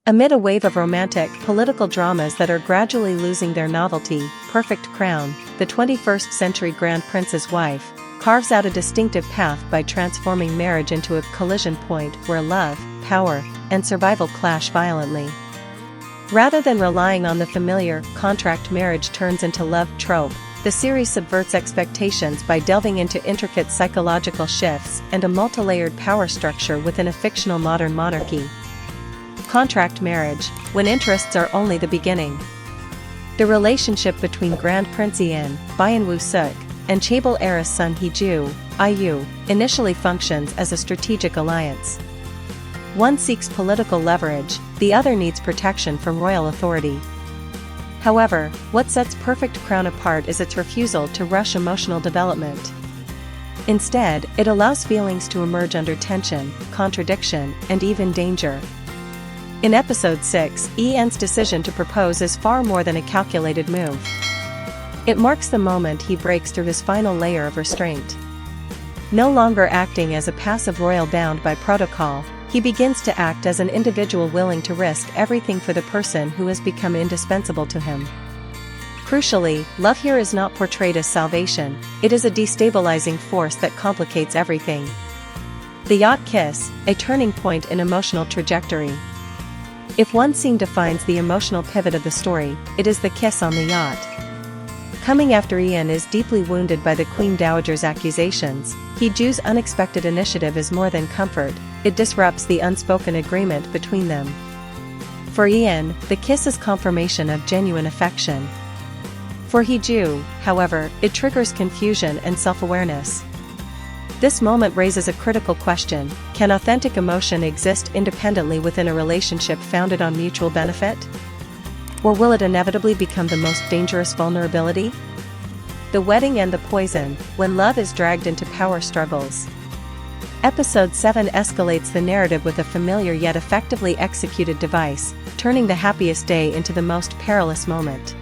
Amid a wave of romantic, political dramas that are gradually losing their novelty, Perfect Crown, the 21st century Grand Prince's wife, carves out a distinctive path by transforming marriage into a collision point where love, power, and survival clash violently. Rather than relying on the familiar, contract marriage turns into love trope, the series subverts expectations by delving into intricate psychological shifts and a multi-layered power structure within a fictional modern monarchy. Contract marriage, when interests are only the beginning. The relationship between Grand Prince Byeon Woo Seok, and chaebol heiress Sung Hee Joo, IU, initially functions as a strategic alliance. One seeks political leverage, the other needs protection from royal authority. However, what sets Perfect Crown apart is its refusal to rush emotional development. Instead, it allows feelings to emerge under tension, contradiction, and even danger. In episode 6, Ian's decision to propose is far more than a calculated move. It marks the moment he breaks through his final layer of restraint. No longer acting as a passive royal bound by protocol, he begins to act as an individual willing to risk everything for the person who has become indispensable to him. Crucially, love here is not portrayed as salvation, it is a destabilizing force that complicates everything. The yacht kiss, a turning point in emotional trajectory. If one scene defines the emotional pivot of the story, it is the kiss on the yacht. Coming after Ian is deeply wounded by the Queen Dowager's accusations, Hee Joo's unexpected initiative is more than comfort, it disrupts the unspoken agreement between them. For Ian, the kiss is confirmation of genuine affection. For Hee Joo, however, it triggers confusion and self-awareness. This moment raises a critical question: can authentic emotion exist independently within a relationship founded on mutual benefit? Or will it inevitably become the most dangerous vulnerability? The wedding and the poison, when love is dragged into power struggles. Episode 7 escalates the narrative with a familiar yet effectively executed device, turning the happiest day into the most perilous moment.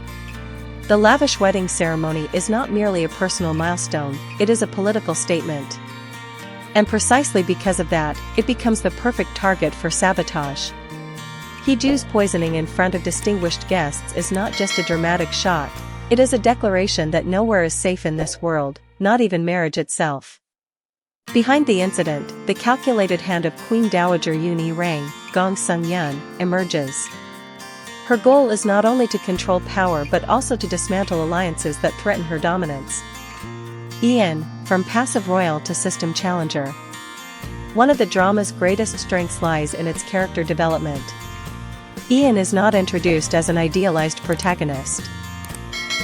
The lavish wedding ceremony is not merely a personal milestone, it is a political statement. And precisely because of that, it becomes the perfect target for sabotage. Hee Joo's poisoning in front of distinguished guests is not just a dramatic shot, it is a declaration that nowhere is safe in this world, not even marriage itself. Behind the incident, the calculated hand of Queen Dowager Yoon Rang, Gong Sung-yeon, emerges. Her goal is not only to control power but also to dismantle alliances that threaten her dominance. Ian, from passive royal to system challenger. One of the drama's greatest strengths lies in its character development. Ian is not introduced as an idealized protagonist.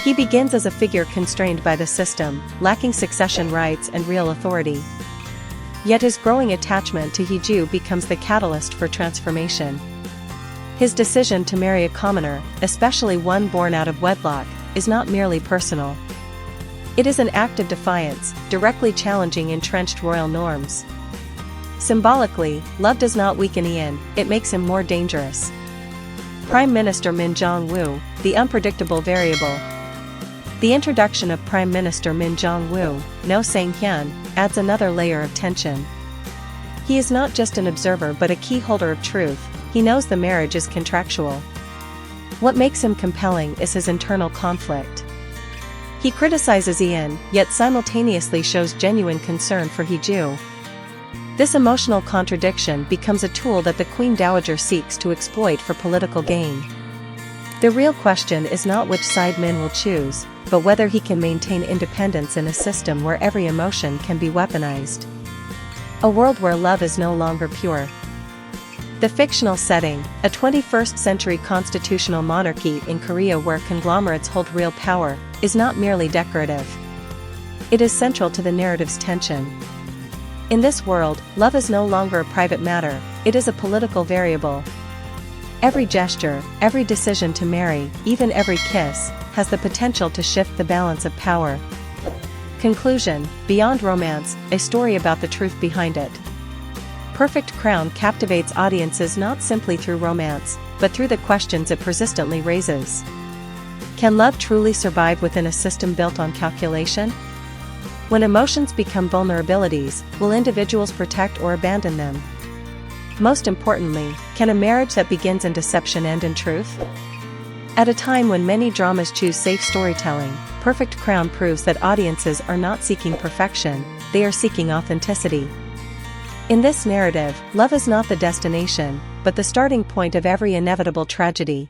He begins as a figure constrained by the system, lacking succession rights and real authority. Yet his growing attachment to Hee Joo becomes the catalyst for transformation. His decision to marry a commoner, especially one born out of wedlock, is not merely personal. It is an act of defiance, directly challenging entrenched royal norms. Symbolically, love does not weaken Ian, it makes him more dangerous. Prime Minister Min Jong-woo, the unpredictable variable. The introduction of Prime Minister Min Jong-woo, No Sang-hyun, adds another layer of tension. He is not just an observer but a key holder of truth, he knows the marriage is contractual. What makes him compelling is his internal conflict. He criticizes Ian, yet simultaneously shows genuine concern for Hee Joo. This emotional contradiction becomes a tool that the Queen Dowager seeks to exploit for political gain. The real question is not which side Min will choose, but whether he can maintain independence in a system where every emotion can be weaponized. A world where love is no longer pure. The fictional setting, a 21st century constitutional monarchy in Korea where conglomerates hold real power, is not merely decorative. It is central to the narrative's tension. In this world, love is no longer a private matter, it is a political variable. Every gesture, every decision to marry, even every kiss, has the potential to shift the balance of power. Conclusion: beyond romance, a story about the truth behind it. Perfect Crown captivates audiences not simply through romance, but through the questions it persistently raises. Can love truly survive within a system built on calculation? When emotions become vulnerabilities, will individuals protect or abandon them? Most importantly, can a marriage that begins in deception end in truth? At a time when many dramas choose safe storytelling, Perfect Crown proves that audiences are not seeking perfection, they are seeking authenticity. In this narrative, love is not the destination, but the starting point of every inevitable tragedy,